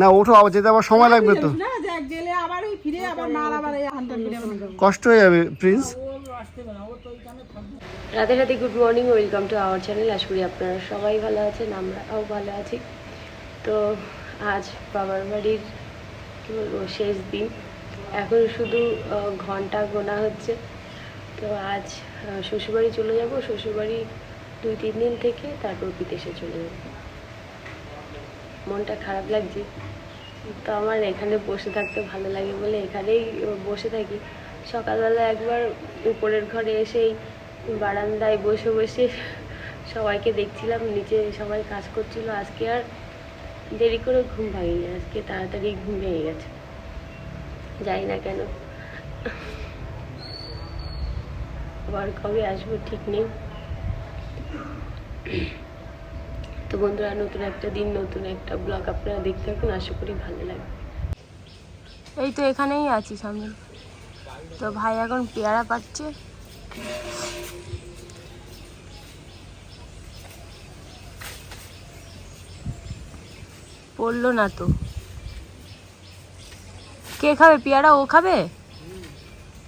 না ওঠো, আবার যেতে আবার সময় লাগবে তো, কষ্ট হয়ে যাবে প্রিন্স। রাতে রাতে good morning, welcome to our channel. আশা করি আপনারা সবাই ভালো আছেন, আমরাও ভালো আছি। তো আজ বাবার বাড়ির কী বলবো শেষ দিন, এখন শুধু ঘন্টা গোনা হচ্ছে। তো আজ শ্বশুরবাড়ি চলে যাব, শ্বশুরবাড়ি 2-3 দিন থেকে তারপর বিদেশে চলে যাব। মনটা খারাপ লাগছে, তো আমার এখানে বসে থাকতে ভালো লাগে বলে এখানেই বসে থাকি। সকালবেলা একবার উপরের ঘরে এসেই বারান্দায় বসে বসে সবাইকে দেখছিলাম, নিচে সবাই কাজ করছিল। আজকে আর দেরি করে ঘুম ভাঙিনি, আজকে তাড়াতাড়ি ঘুম ভেঙে গেছে, যাই না কেন। আবার কবে আসবো ঠিক নেই। তো বন্ধুরা, নতুন একটা দিন, নতুন একটা ব্লগ আপনারা দেখতে থাকুন, আশা করি ভালো লাগবে। এই তো এখানেই আছি সামনে। তো ভাই এখন পেয়ারা পাচ্ছে। পড়লো না তো। কে খাবে পেয়ারা? ও খাবে?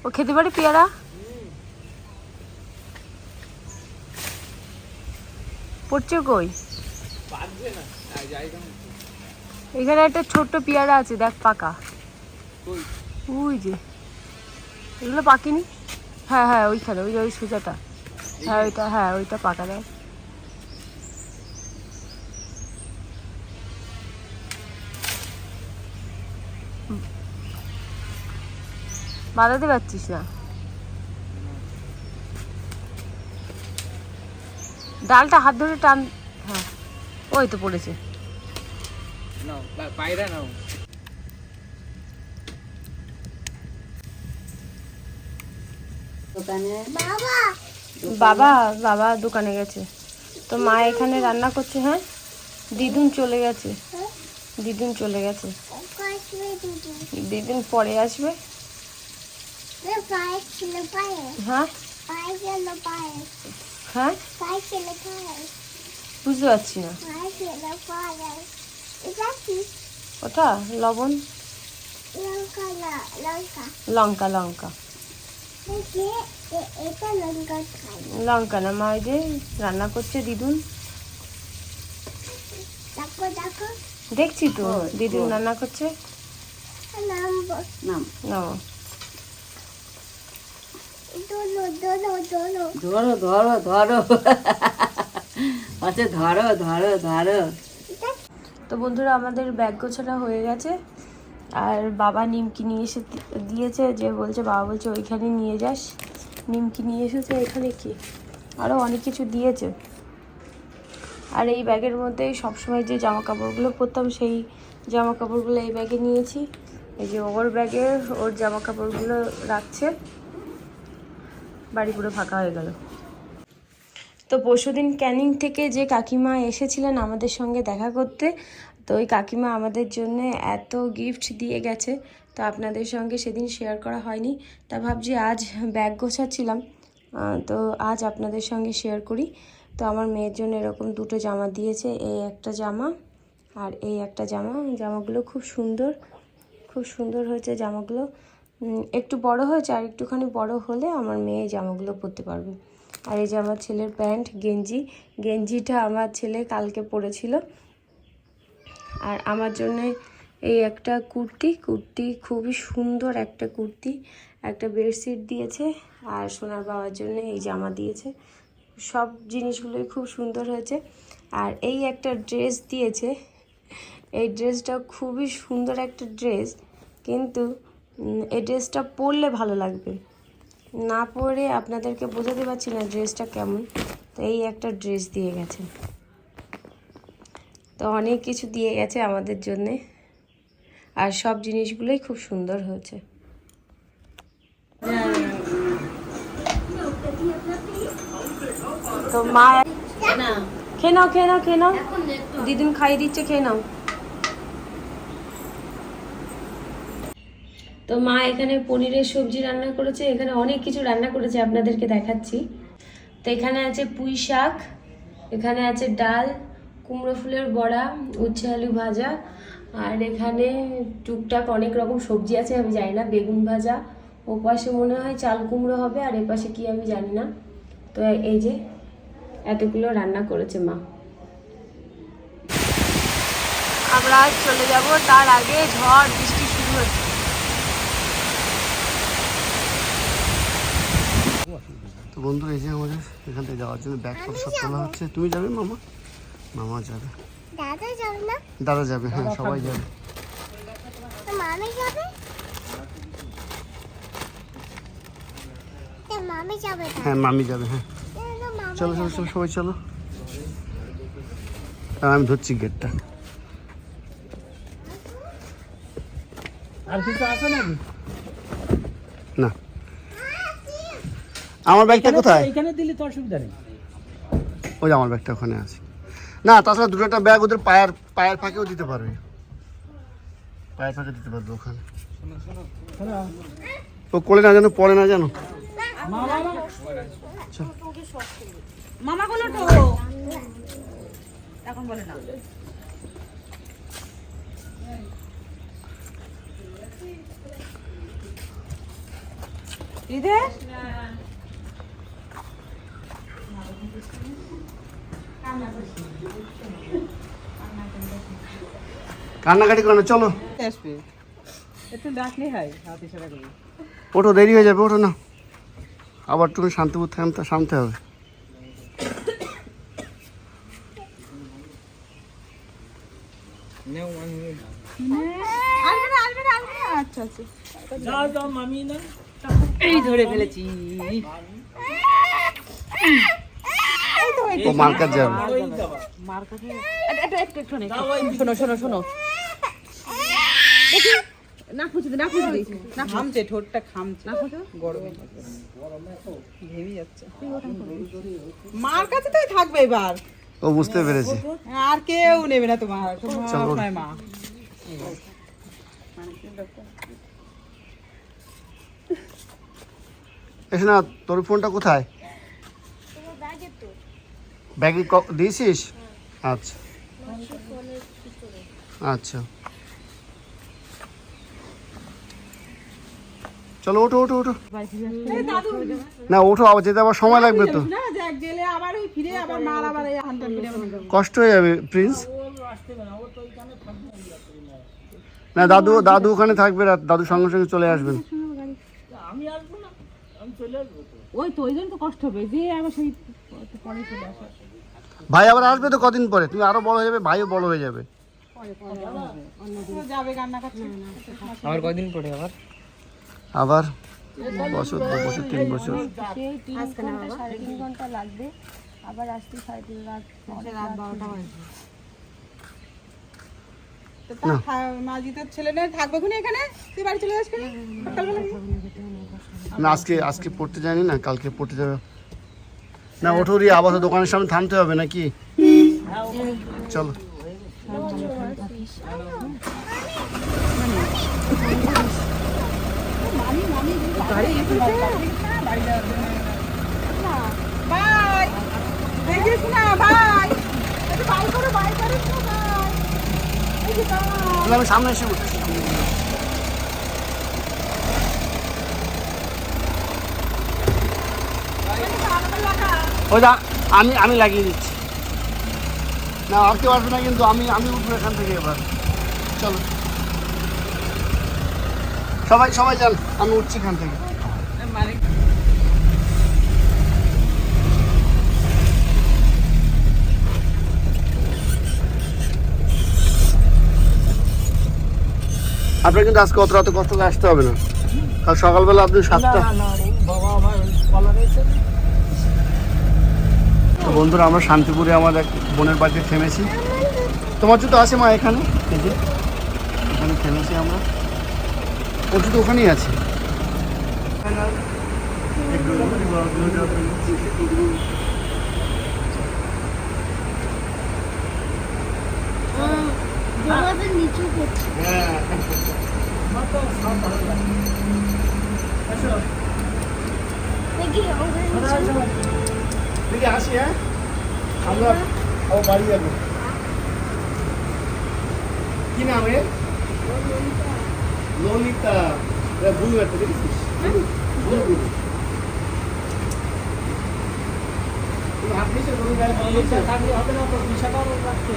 ও খেতে পারে পেয়ারা? পড়ছে কই? এখানে একটা ছোট্ট পেয়ারা আছে, দেখ পাকা। ওই যে এগুলো পাকিনি। হ্যাঁ হ্যাঁ, ওইখানে ওই ওই সোজাটা। হ্যাঁ ওইটা, হ্যাঁ ওইটা পাকা। দেখ বাঁধাতে পারছিস না, ডালটা হাত ধরে টান। হ্যাঁ ওই তো পড়েছে। বাবা বাবা দোকানে গেছে, তো মা এখানে রান্না করছে। হ্যাঁ দিদুন চলে গেছে, দিদুন চলে গেছে, দিদুন পরে আসবে। হ্যাঁ হ্যাঁ বুঝতে পারছি না ওটা লবণ, লঙ্কা লঙ্কা লঙ্কা না মা, ওই যে রান্না করছে দিদুন। দেখছি তো দিদুন রান্না করছে। নাও ধরো ধরো ধরো, আচ্ছা ধরো ধরো ধরো। তো বন্ধুরা, আমাদের ব্যাগ গোছানো হয়ে গেছে, আর বাবা নিমকি নিয়ে এসে দিয়েছে। যে বলছে, বাবা বলছে ওইখানে নিয়ে যাস, নিমকি নিয়ে এসেছে। এখানে কি আরও অনেক কিছু দিয়েছে। আর এই ব্যাগের মধ্যেই সবসময় যে জামা কাপড়গুলো পরতাম, সেই জামা কাপড়গুলো এই ব্যাগে নিয়েছি। এই যে ওর ব্যাগে ওর জামা কাপড়গুলো রাখছে। বাড়ি পুরো ফাঁকা হয়ে গেল। তো পরশুদিন ক্যানিং থেকে যে কাকিমা এসেছিলেন আমাদের সঙ্গে দেখা করতে, তো ওই কাকিমা আমাদের জন্য এত গিফট দিয়ে গেছে, তো আপনাদের সঙ্গে সেদিন শেয়ার করা হয়নি। তা ভাবছি আজ ব্যাগ গোছাচ্ছিলাম, তো আজ আপনাদের সঙ্গে শেয়ার করি। তো আমার মেয়ের জন্য এরকম 2টো জামা দিয়েছে, এই একটা জামা আর এই একটা জামা। জামাগুলো খুব সুন্দর, খুব সুন্দর হয়েছে জামাগুলো। একটু বড় হয়েছে, আর একটুখানি বড় হলে আমার মেয়ে জামাগুলো পরতে পারবে। আর এই যে আমার ছেলের প্যান্ট, গেঞ্জি, গেঞ্জিটা আমার ছেলে কালকে পরেছিল। আর আমার জন্য এই একটা কুর্তি, কুর্তি খুবই সুন্দর একটা কুর্তি, একটা বেডশিট দিয়েছে। আর সোনার বাবার জন্য এই জামা দিয়েছে। সব জিনিসগুলোই খুব সুন্দর হয়েছে। আর এই একটা ড্রেস দিয়েছে, এই ড্রেসটা খুবই সুন্দর একটা ড্রেস, কিন্তু এই ড্রেসটা পরলে ভালো লাগবে, না পরে আপনাদেরকে বোঝাতে পারছি না ড্রেসটা কেমন। তো এই একটা ড্রেস দিয়ে গেছে, তো অনেক কিছু দিয়ে গেছে আমাদের জন্যে, আর সব জিনিসগুলোই খুব সুন্দর হয়েছে। তো মা খেয়ে নাও, খেয়ে নাও, খেয়ে নাও, দিদুন খাইয়ে দিচ্ছে, খেয়ে নাও। তো মা এখানে পনিরের সবজি রান্না করেছে, এখানে অনেক কিছু রান্না করেছে, আপনাদেরকে দেখাচ্ছি। তো এখানে আছে পুঁই শাক, এখানে আছে ডাল, কুমড়ো ফুলের বড়া, উচ্ছে আলু ভাজা, আর এখানে টুকটাক অনেক রকম সবজি আছে, আমি জানি না, বেগুন ভাজা, ওপাশে মনে হয় চাল কুমড়ো হবে, আর এপাশে কি আমি জানি না। তো এই যে এতগুলো রান্না করেছে মা। আমরা আজ চলে যাব, তার আগে ঝড় বৃষ্টি শুরু হচ্ছে। তো বন্ধুরা এই যে আমাদের এখান থেকে যাওয়ার জন্য ব্যাগ পত্র সব তোলা হচ্ছে। তুমি যাবে মামা? মামা যাবে। দাদা যাবে না? দাদা যাবে, হ্যাঁ সবাই যাবে। তো মামি যাবে? তো মামি যাবে না? হ্যাঁ মামি যাবে, হ্যাঁ। তো মামি চলো চলো চলো সবাই চলো। আর আমি ধরছি গেটটা। আর কিছু আছে নাকি? না, আমার ব্যাগটা কোথায়? এখানে দিলে তো অসুবিধা নেই। ওই যে আমার ব্যাগটা ওখানে আছে। না তাছাড়া দুটো একটা ব্যাগ ওদের পায়ের ফাঁকেও দিতে পারবে, পায়ের ফাঁকে দিতে পারবে ওখানে। ও কোলে না যেন পড়ে না যেন। মামা বলো তো এখন বলে না। ঈদে কান্নাকাটি করে না, চলো আসবে, একটু ডাকলে হয়, হাত ইশারা করে। ওঠো, দেরি হয়ে যাবে, ওঠো না। আবার তুমি শান্তিপুর সামতে হবে। আচ্ছা আচ্ছা যাও যাও মামি না। এই ধরে ফেলেছি। ও মার কাছে যাবে। মার কাছে একটু শোনো শোনো শোনো, না খুঁজে না খুঁজে না, খামছে ঠোঁটটা খামছে, না খুঁজো, গরমে ঘেমে যাচ্ছে। মার কাছে তো থাকবে এবার, ও বুঝতে পেরেছে। আর কেউ নেবে না তোমার, চলো। তোমার মা। এসে না, তোর ফোনটা কোথায়? ব্যাগে দিয়েছিস? আচ্ছা আচ্ছা, চলো ওঠো ওঠো ওঠো। না ওঠো, আবার যেতে আবার সময় লাগবে তো, না দেখ গেলে আবার ওই ফিরে আবার মার আবার এই হানটা ফিরে কষ্ট হয়ে যাবে প্রিন্স। না দাদু ওখানে থাকবে, রাত দাদু সঙ্গে সঙ্গে চলে আসবেন। আমি আসবো না, আমি চলে আসবো তো। ওই তো ওই জন্য তো কষ্ট হবে যে আবার সেই পরে চলে আসে। ভাই আবার আসবে তো কদিন পরে, তুমি আরো বড় হয়ে যাবে, ভাইও বড় হয়ে যাবে। যাবে কান্না করছে আবার কয়দিন পরে আবার বছর 2 বছর 3 বছর। সেই 3 ঘন্টা 3.5 ঘন্টা লাগবে, আবার আসতে 3.5 রাত, রাত 12টা বাজে। মাজিদের ছেলে নিয়ে থাকবে খুনি এখানে, তুই বাড়ি চলে আসবি সকালবেলা। না আজকে পড়তে যায়নি না, কালকে পড়তে যাবে। না ওঠো রি, আবার তো দোকানের সামনে থামতে হবে নাকি? চলো বাই, দেখিস না বাই, একটু বাই করো না বাই। এই যে বাই। তাহলে আমি সামনে এসে উঠছি। ওই দা আমি লাগিয়ে দিচ্ছি। না আর কেউ আসবে না কিন্তু, আমি উঠবো এখান থেকে এবার। চলো সবাই যান, আমি উঠছি এখান থেকে। আপনার কিন্তু আজকে অত রাতে কষ্ট করে আসতে হবে না, কাল সকালবেলা আপনি 7টা। তো বন্ধুরা আমরা শান্তিপুরে আমার এক বোনের বাড়িতে থেমেছি। তোমার জুতো আছে মা এখানে, এই যে এখানে থেমেছি আমরা। ওর জুতো ওখানেই আছে। নিচু করছে। দেখি দেখি আসি, হ্যাঁ আমরা বাড়ি যাবো। কি নাম এর? ললিতা। এরা বুড়ো একটা দেখেছিস? বুড়ো বুড়ো। তুমি হাত নিচে গরুর গায়ে ভালো লাগছে? থাকলে হবে না তো বিশাখাও রাখতে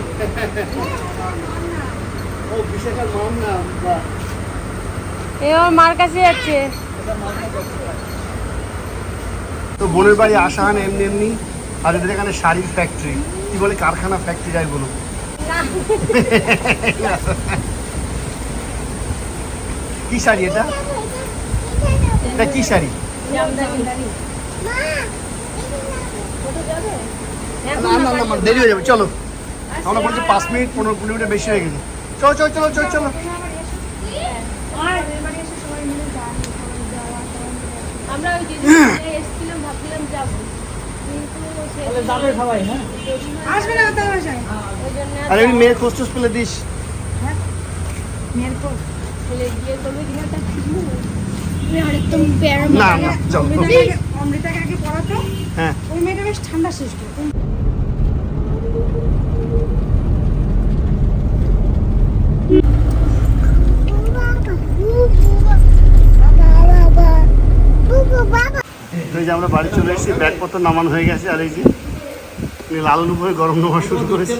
ও বিশাখার মাম না, বাহ। এ ওর মার কাছে যাচ্ছে। তো বোনের বাড়ি আসা হয় না এমনি এমনি। আর এদের এখানে শাড়ির ফ্যাক্টরি, কি বলে কারখানা ফ্যাক্টরি যাই বলুন। কি শাড়ি এটা? এটা কি শাড়ি? না না না না, দেরি হয়ে যাবে, চলো। আমরা বলছি 5 মিনিট 15 মিনিটের বেশি হয়ে গেছে। চলো চলো চলো চলো চলো। আমরা ওই যে এসেছিলাম ভাবছিলাম যাবো কিন্তু তাহলে যাবে সবাই। হ্যাঁ আসবে না তো বাসায় ওই জন্য আর এমনি মেয়ের খোঁজ টোজ পেলে দিস। মেয়ের পর ছেলে গিয়ে করবে কিনা তা ঠিক না না চলো। অমৃতাকে আগে পড়াতো। হ্যাঁ ওই মেয়েটা বেশ ঠান্ডা শিষ্ট। এই যে আমরা বাড়ি চলে এসেছি, ব্যাগপত্র নামানো হয়ে গেছে। আর এই যে লালন উপরে গরম নেওয়া শুরু করেছে।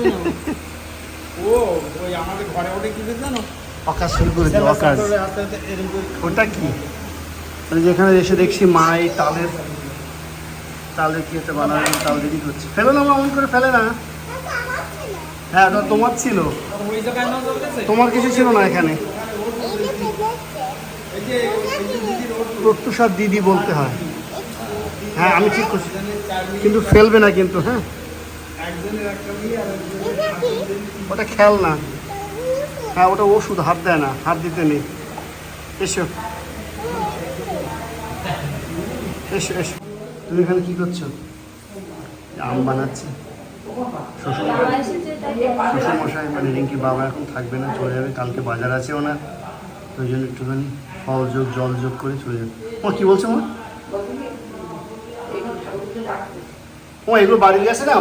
ও ওই আমাদের ঘরে ওঠে কি জানো, অকাজ শুরু করেছে, অকাজ। ওটা কি? মানে যেখানে এসে দেখছি মা এই তালের কি একটা বানানো, তাল রেডি করছে। ফেলো না মা, অমন করে ফেলে না। হ্যাঁ ওটা তোমার ছিল, ওই জায়গায় না চলতেছে। তোমার কিছু ছিল না এখানে। প্রত্যুষার দিদি বলতে হয়। হ্যাঁ আমি ঠিক করছি, কিন্তু ফেলবে না কিন্তু। হ্যাঁ ওটা খেল না। হ্যাঁ ওটা ওষুধ, হাত দেয় না, হাত দিতে নেই। এসো এসো এসো। তুমি এখানে কি করছো? আম বানাচ্ছি। শ্বশুরমশাই মানে রিঙ্কির বাবা এখন থাকবে না, চলে যাবে। কালকে বাজার আছে ওনার, ওই জন্য একটুখানি ফল যোগ জল যোগ করে চলে যাবে। ও কী বলছো মা? ও এগুলো বাড়ির গেছে না?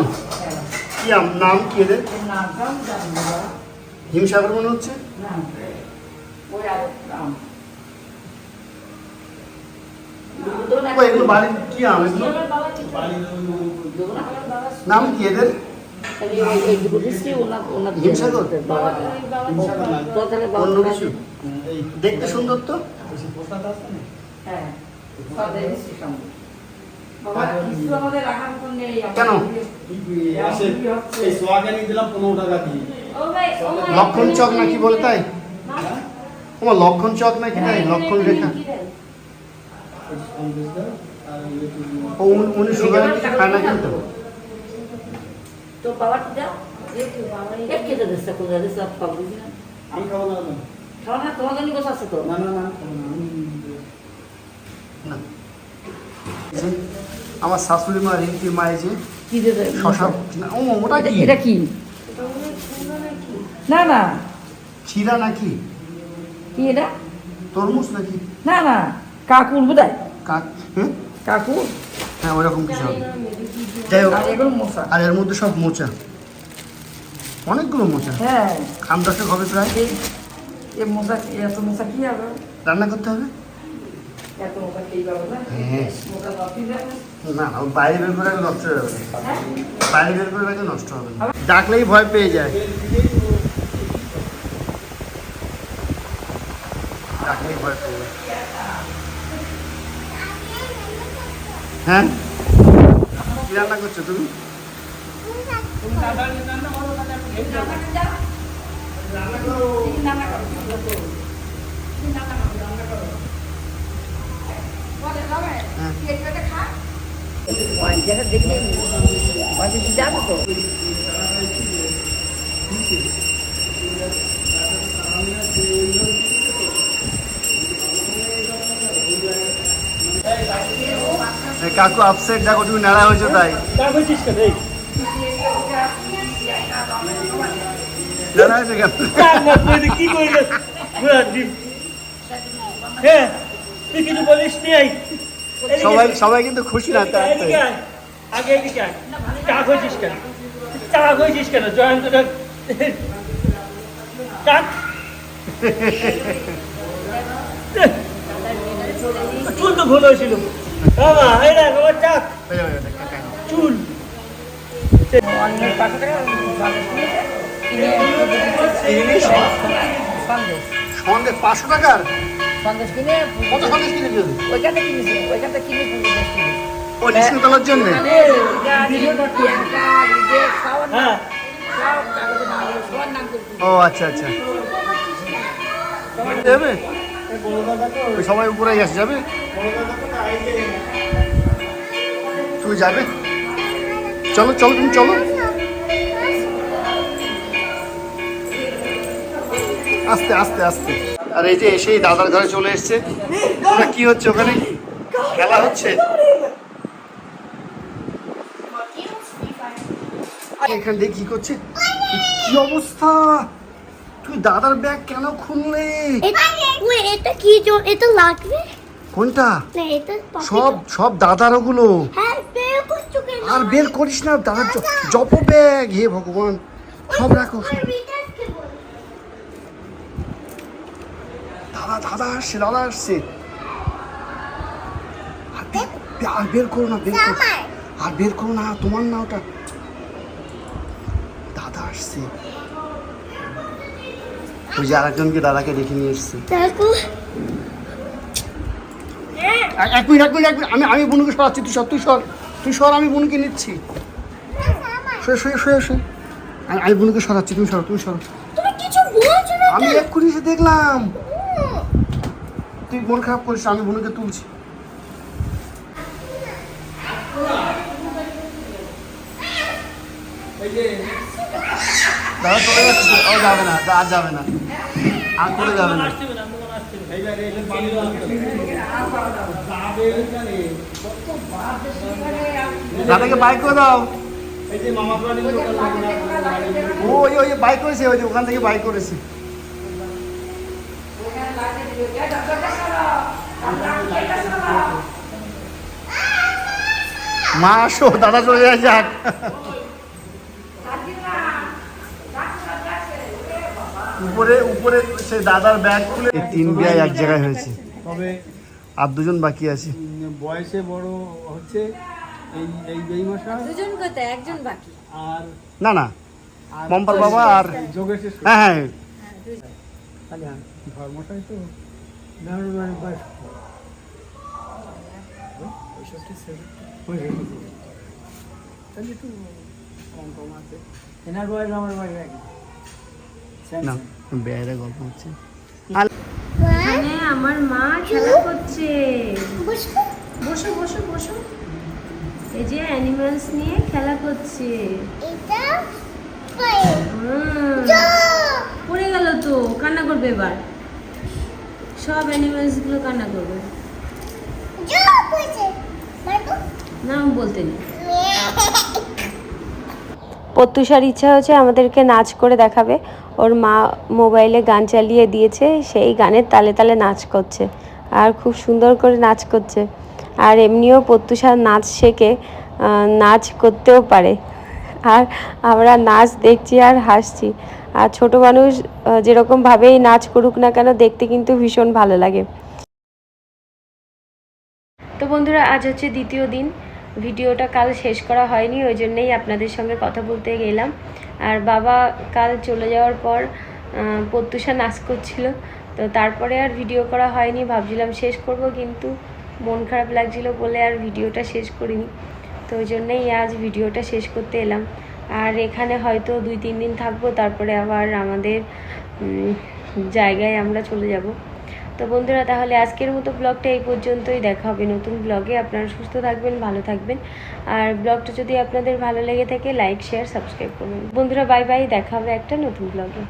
কি আম? নাম কি এদের? হিমসাগর মনে হচ্ছে। ও এগুলো বাড়ির কি আম এগুলো? নাম কি এদের? হিমসাগর? অন্য কিছু? দেখতে সুন্দর তো। কেন? এই সোয়াগানি দিলাম 15 টাকা দিয়ে। লক্ষণ চক নাকি বলে তাই? তোমার লক্ষণ চক নাকি তাই? লক্ষণ রেখা। ও উনি সুগার কিছু খায় না কিন্তু। তো বাবাটা দাও এক কেটে দিচ্ছে কোথায় দিচ্ছে পাবো না আমি খাবো না। খাওয়া না তোমার জন্য বসে আছে তো না না না না। আমার শাশুড়ি মা রিঙ্কির মায়ে যে কি দেবে শশা, ও ওটা কি? এটা কি না না চিরা নাকি? কি এটা তরমুজ নাকি? না না কাকুর বোধহয় কাক? হ্যাঁ কাকু হ্যাঁ ওরকম কিছু হবে। যাই হোক, আর এগুলো মশা আর এর মধ্যে সব মোচা, অনেকগুলো মোচা। হ্যাঁ খাম দশেক হবে প্রায়। এই মশা এত মশা কি হবে রান্না করতে হবে। এত মশা খেয়ে যাবে না হ্যাঁ মশা বাপি যাবে না না, ও বাইরে বের করে রাখলে নষ্ট হয়ে যাবে। বাইরে বের করে রাখলে নষ্ট হবে না। ডাকলেই ভয় পেয়ে যায়, ডাকলেই ভয় পেয়ে যায়। হ্যাঁ কি রান্না করছো তুমি? যেটা দেখলে বাজে যাবে তো কাকু আপসেট, দেখো তুমি নাড়া হয়েছো তাই। কাক হয়েছিস কেন? এই নাড়া হয়েছে কেন? কাক না তুই কি করলে ঘোড়ার ডিম? হ্যাঁ তুই কিছু বলিস নি? এই এদিকে- সবাই সবাই কিন্তু খুশি না তাই। এদিকে আয়, আগে এদিকে আয়। কাক হয়েছিস কেন? কাক হয়েছিস কেন? জয়ন্ত কাক চুল তো ভুল হয়েছিল বাবা, এই দেখ আমার চাক চুল। সন্দেশ 500 টাকার সন্দেশ কিনে কত সন্দেশ কিনে দিল? ওইখানে কিনেছি, ওইখানটা কিনে ও নিশ্চিন্তলার জন্য। হ্যাঁ ও আচ্ছা আচ্ছা, যাবে ওই সবাই উপরে গেছে, যাবে তুমি যাবে? চলো চলো তুমি চলো, আস্তে আস্তে আস্তে। আর এই যে এসেই দাদার ঘরে চলে এসছে। ওটা কি হচ্ছে ওখানে, খেলা হচ্ছে? এখান থেকে কি করছে, কি অবস্থা? তুই দাদার ব্যাগ কেন খুললে? এটা কি এটা লাগবে কোনটা? না এটা সব সব দাদার ওগুলো। হ্যাঁ বের করছো কেন? আর বের করিস না, দাদার জপ ব্যাগ, হে ভগবান, সব রাখো। দাদা দাদা আসছে, দাদা আসছে। আর বের করো না, বের করো, আর বের করো না, তোমার না ওটা। দাদা আসছে, ওই যে আরেকজনকে দাদাকে ডেকে নিয়ে এসছে। দেখো এক মিনিট এক মিনিট এক মিনিট, আমি বুনুকে সরাচ্ছি, তুই সর, আমি বুনুকে নিচ্ছি। শুয়ে আমি বুনুকে সরাচ্ছি, তুমি সরো। তুমি কিছু বলছো না? আমি এক্ষুনি এসে দেখলাম। তুই মন খারাপ করিস, আমি বুনুকে তুলছি। দাদা চলে যাচ্ছে, ও যাবে না, আর যাবে না, আর করে যাবে না। দাদাকে বাইক করে দাও। ওই বাইক করেছে, ওই যে ওখান থেকে বাইক করেছে। মা আসো, দাদা চলে যায়, যাক। উপরে সে দাদার ব্যাগ খুলে 3 বিয়ে এক জায়গায় হয়েছে, তবে আর 2জন বাকি আছে। বয়সে বড় হচ্ছে এই মশা, দুজন কোথায়, একজন বাকি। আর না পম্পার বাবা আর যোগেশের হ্যাঁ ধর্মটাই তো একটু কম আছে। এনার বয়স আমার বয়স একই। না, বেয়ারে গল্প হচ্ছে। এখানে আমার মা খেলা করছে। বসো বসো বসো, এই যে অ্যানিমালস নিয়ে খেলা করছে। এটা পড়ে গেল তো, কান্না করবে এবার, সব অ্যানিমালস গুলো কান্না করবে। নাম বলতে নেই। প্রত্যুষার ইচ্ছা হচ্ছে আমাদেরকে নাচ করে দেখাবে। ওর মা মোবাইলে গান চালিয়ে দিয়েছে, সেই গানের তালে তালে নাচ করছে, আর খুব সুন্দর করে নাচ করছে। আর এমনিও প্রত্যুষার নাচ শেখে, নাচ করতেও পারে। আর আমরা নাচ দেখছি আর হাসছি। আর ছোট মানুষ যেরকমভাবেই নাচ করুক না কেন, দেখতে কিন্তু ভীষণ ভালো লাগে। তো বন্ধুরা, আজ হচ্ছে দ্বিতীয় দিন। ভিডিওটা কাল শেষ করা হয়নি, ওই জন্যেই আপনাদের সঙ্গে কথা বলতে গেলাম। আর বাবা কাল চলে যাওয়ার পর প্রত্যুষা নাচ করছিল, তো তারপরে আর ভিডিও করা হয়নি। ভাবছিলাম শেষ করব, কিন্তু মন খারাপ লাগছিল বলে আর ভিডিওটা শেষ করিনি। তো ওই জন্যেই আজ ভিডিওটা শেষ করতে এলাম। আর এখানে হয়তো 2-3 দিন থাকবো, তারপরে আবার আমাদের জায়গায় আমরা চলে যাব। তো বন্ধুরা, তাহলে আজকের মতো ব্লগটা এই পর্যন্তই। দেখা হবে নতুন ব্লগে। আপনারা সুস্থ থাকবেন, ভালো থাকবেন। আর ব্লগটা যদি আপনাদের ভালো লেগে থাকে, লাইক শেয়ার সাবস্ক্রাইব করবেন। বন্ধুরা বাই বাই, দেখা হবে একটা নতুন ব্লগে।